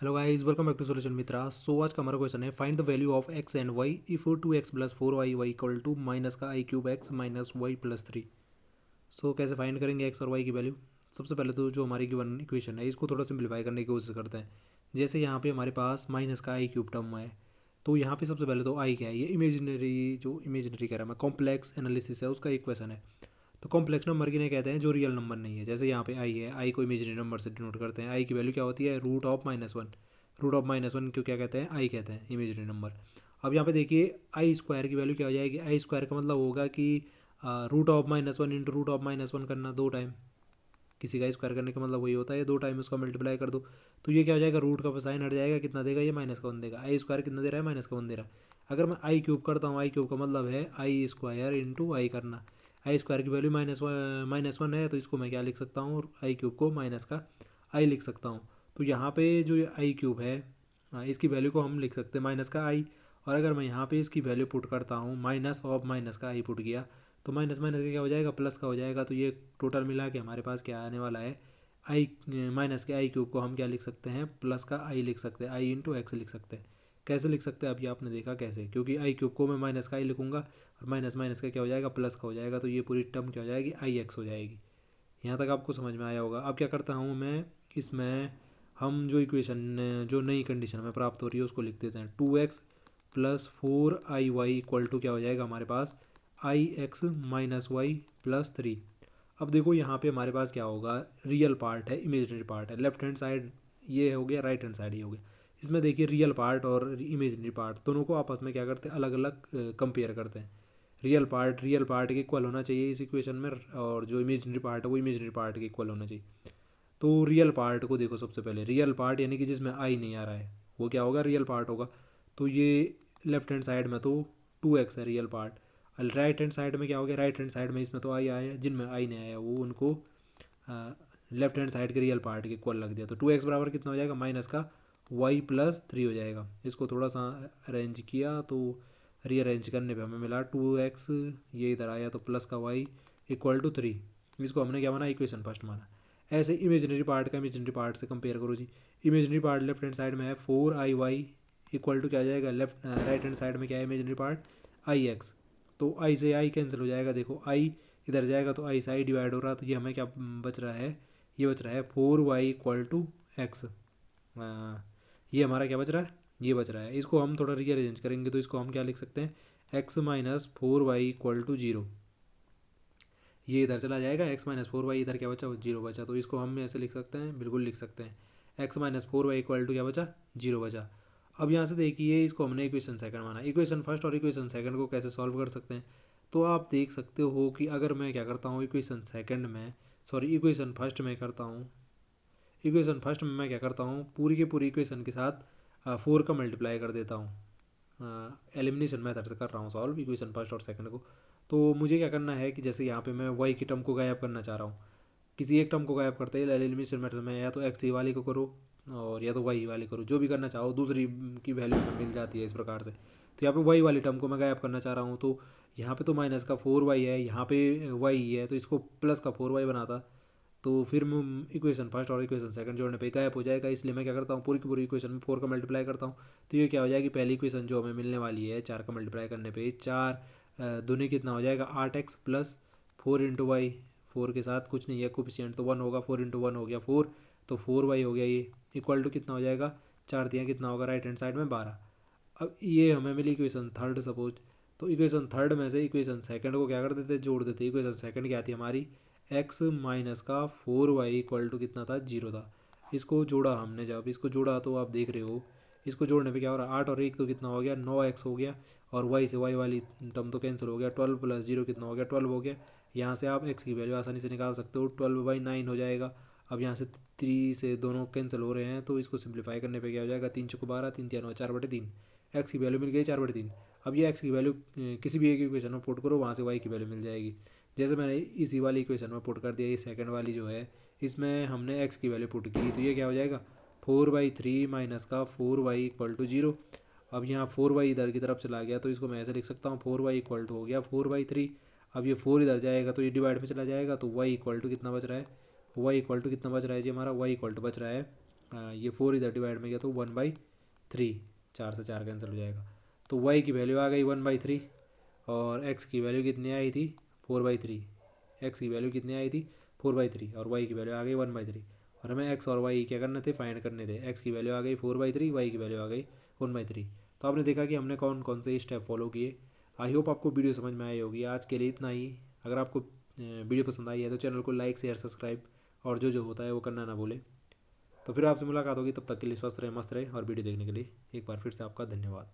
Hello guys, welcome back to solution Mitra. So आज का हमारा क्वेश्चन है find the value of x and y if 2x plus 4y equal to minus का i cube x minus y plus 3। So कैसे find करेंगे x और y की value. सबसे पहले तो जो हमारी गिवन इक्वेशन है इसको थोड़ा सिंप्लीफाई करने की कोशिश करते हैं। जैसे यहाँ पे हमारे पास माइनस का आई क्यूब टर्म है, तो यहाँ पे सबसे पहले तो आई क्या है, ये इमेजिनरी, जो इमेजिनरी कह रहा है मैं, कॉम्प्लेक्स एनालिसिस है उसका इक्वेशन है। तो कॉम्प्लेक्स नंबर किन्हें कहते हैं, जो रियल नंबर नहीं है। जैसे यहाँ पे आई है, आई को इमेजिनरी नंबर से डिनोट करते हैं। आई की वैल्यू क्या होती है, root of minus one. Root of minus one क्यों क्या कहते हैं, आई कहते हैं, इमेजिनरी नंबर। अब यहाँ पे देखिए आई स्क्वायर की वैल्यू क्या हो जाएगी। आई स्क्वायर का मतलब होगा कि root of minus one into root of minus one करना दो टाइम। किसी का स्क्वायर करने का मतलब वही होता है, दो टाइम उसका मल्टीप्लाई कर दो। तो ये क्या हो जाएगा, रूट का साइन हट जाएगा, कितना देगा ये, माइनस का वन देगा। आई स्क्वायर कितना दे रहा है, माइनस का वन दे रहा है। अगर मैं आई क्यूब करता हूँ, आई क्यूब का मतलब है आई स्क्वायर इंटू आई करना। आई स्क्वायर की वैल्यू माइनस वन है, तो इसको मैं क्या लिख सकता हूँ, आई क्यूब को माइनस का आई लिख सकता हूँ। तो यहाँ पे जो आई क्यूब है, इसकी वैल्यू को हम लिख सकते हैं माइनस का आई। और अगर मैं यहाँ पे इसकी वैल्यू पुट करता हूँ, माइनस ऑफ माइनस का आई पुट किया, तो माइनस माइनस का क्या हो जाएगा, प्लस का हो जाएगा। तो ये टोटल मिला के हमारे पास क्या आने वाला है, आई माइनस के आई क्यूब को हम क्या लिख सकते हैं, प्लस का आई लिख सकते हैं, आई इंटू एक्स लिख सकते हैं। कैसे लिख सकते हैं, अभी आपने देखा कैसे, क्योंकि आई क्यूब को मैं माइनस का आई लिखूंगा और माइनस माइनस का क्या हो जाएगा, प्लस का हो जाएगा। तो ये पूरी टर्म क्या हो जाएगी, आई एक्स हो जाएगी। यहाँ तक आपको समझ में आया होगा। अब क्या करता हूँ मैं, इसमें हम जो इक्वेशन, जो नई कंडीशन में प्राप्त हो रही है उसको लिख देते हैं। 2x plus 4ay equal to क्या हो जाएगा हमारे पास, आई एक्स माइनस वाई प्लस 3। अब देखो यहाँ पे हमारे पास क्या होगा, रियल पार्ट है, इमेजिनरी पार्ट है। लेफ्ट हैंड साइड ये हो गया, राइट हैंड साइड ये हो गया। इसमें देखिए रियल पार्ट और इमेजिनरी पार्ट दोनों को आपस में क्या करते हैं, अलग अलग कंपेयर करते हैं। रियल पार्ट के इक्वल होना चाहिए इस इक्वेशन में, और जो इमेजिनरी पार्ट है वो इमेजिनरी पार्ट के इक्वल होना चाहिए। तो रियल पार्ट को देखो, सबसे पहले रियल पार्ट यानी कि जिसमें आई नहीं आ रहा है वो क्या होगा, रियल पार्ट होगा। तो ये लेफ्ट हैंड साइड में तो 2x है real part. Right hand side में क्या हो गया, राइट हैंड साइड में इसमें तो आई आया है, जिनमें आई नहीं आया वो उनको लेफ्ट हैंड साइड के रियल पार्ट के इक्वल लग दिया। तो 2x बराबर कितना हो जाएगा, माइनस का y प्लस 3 हो जाएगा। इसको थोड़ा सा अरेंज किया तो रीअरेंज करने पे हमें मिला 2x, ये इधर आया तो प्लस का y इक्वल टू 3। इसको हमने क्या माना, इक्वेशन फर्स्ट माना। ऐसे इमेजिनरी पार्ट का इमेजिनरी पार्ट से कंपेयर करो जी। Imaginary part left hand side में है 4ay इक्वल टू क्या आ जाएगा, लेफ्ट राइट हैंड साइड में क्या है, इमेजिनरी पार्ट आई एक्स। तो आई से आई कैंसिल हो जाएगा, देखो आई इधर जाएगा तो आई से आई डिवाइड हो रहा, तो ये हमें क्या बच रहा है, ये बच रहा है 4y इक्वल टू एक्स। ये हमारा क्या बच रहा है, ये बच रहा है। इसको हम थोड़ा रीअरेंज करेंगे तो इसको हम क्या लिख सकते हैं, x minus 4y equal to zero. ये इधर चला जाएगा, एक्स माइनस 4y, इधर क्या बचा, जीरो बचा। तो इसको हम ऐसे लिख सकते हैं, बिल्कुल लिख सकते हैं, x minus 4y equal to क्या बचा, जीरो बचा। अब यहाँ से देखिए, इसको हमने इक्वेशन सेकंड माना। इक्वेशन फर्स्ट और इक्वेशन सेकंड को कैसे सॉल्व कर सकते हैं, तो आप देख सकते हो कि अगर मैं क्या करता हूँ, इक्वेशन सेकंड में, सॉरी इक्वेशन फर्स्ट में करता हूँ, इक्वेशन फर्स्ट में मैं क्या करता हूँ, पूरी की पूरी इक्वेशन के साथ 4 का मल्टीप्लाई कर देता हूँ। एलिमिनेशन मेथड से कर रहा हूँ सॉल्व इक्वेशन फर्स्ट और सेकंड को। तो मुझे क्या करना है कि जैसे यहाँ पे मैं वाई की टर्म को गायब करना चाह रहा हूँ, किसी एक टर्म को गायब करते हैं एलिमिनेशन मेथड में, या तो एक्स ही वाले को करो और या तो वाई वाले करो, जो भी करना चाहो, दूसरी की वैल्यू मिल जाती है इस प्रकार से। तो यहाँ पे वाई वाली टर्म को मैं गायब करना चाह रहा हूँ, तो यहाँ पे तो माइनस का 4y है, यहाँ पे वाई है, तो इसको प्लस का 4y बनाता। तो फिर इक्वेशन फर्स्ट और इक्वेशन सेकंड जोड़ने पे गायब हो जाएगा, इसलिए मैं क्या करता हूँ, पूरी की पूरी इक्वेशन में 4 का मल्टीप्लाई करता हूँ। तो ये क्या हो जाएगी, पहली इक्वेशन जो हमें मिलने वाली है, 4 का मल्टीप्लाई करने पे, 4 दूनी कितना हो जाएगा, 8x प्लस 4 इंटू वाई। 4 के साथ कुछ नहीं है, कोफिशिएंट तो 1 होगा, 4 इंटू 1 हो गया 4, तो 4y हो गया ये, इक्वल टू कितना हो जाएगा, 4 दिया कितना होगा, राइट हैंड साइड में 12। अब ये हमें मिली इक्वेशन थर्ड सपोज। तो इक्वेशन थर्ड में से इक्वेशन सेकंड को क्या कर देते, जोड़ देते। इक्वेशन सेकंड क्या थी हमारी, एक्स माइनस का 4y इक्वल टू कितना था, जीरो था। इसको जोड़ा हमने, जब इसको जोड़ा तो आप देख रहे हो, इसको जोड़ने पे क्या हो रहा है, 8 और 1 तो कितना हो गया, 9x हो गया। और y से y वाली टर्म तो कैंसिल हो गया, 12 प्लस जीरो कितना हो गया, 12 हो गया। यहाँ से आप x की वैल्यू आसानी से निकाल सकते हो, 12/9 हो जाएगा। अब यहाँ से 3 से दोनों कैंसिल हो रहे हैं, तो इसको सिंप्लीफाई करने पे क्या हो जाएगा, 3 × 12 3 3 4/3। एक्स की वैल्यू मिल गई 4/3। अब ये एक्स की वैल्यू किसी भी एक इक्वेशन में पुट करो, वहाँ से वाई की वैल्यू मिल जाएगी। जैसे मैंने इसी वाली इक्वेशन में पुट कर दिया, ये सेकंड वाली जो है, इसमें हमने एक्स की वैल्यू पुट की, तो ये क्या हो जाएगा, 4/3 माइनस का 4y इक्वल टू जीरो। अब यहाँ 4y इधर की तरफ चला गया, तो इसको मैं ऐसे लिख सकता हूँ, 4y इक्वल टू हो गया 4/3। अब ये 4 इधर जाएगा तो ये डिवाइड में चला जाएगा, तो y इक्वल टू कितना बच रहा है, y इक्वल टू कितना बच रहा है जी हमारा, y इक्वल टू बच रहा है ये 4 इधर डिवाइड में गया तो 1/3, 4 से 4 कैंसिल हो जाएगा। तो y की वैल्यू आ गई 1/3 और x की वैल्यू कितनी आई थी 4/3। x की वैल्यू कितनी आई थी 4/3 और y की वैल्यू आ गई 1/3 और हमें x और y क्या करने थे, फाइंड करने थे। x की वैल्यू आ गई 4/3, y की वैल्यू आ गई 1/3। तो आपने देखा कि हमने कौन कौन से स्टेप फॉलो किए। आई होप आपको वीडियो समझ में आई होगी। आज के लिए इतना ही। अगर आपको वीडियो पसंद आई है तो चैनल को लाइक शेयर सब्सक्राइब और जो जो होता है वो करना ना भूलें। तो फिर आपसे मुलाकात होगी, तब तक के लिए स्वस्थ रहे, मस्त रहे और वीडियो देखने के लिए एक बार फिर से आपका धन्यवाद।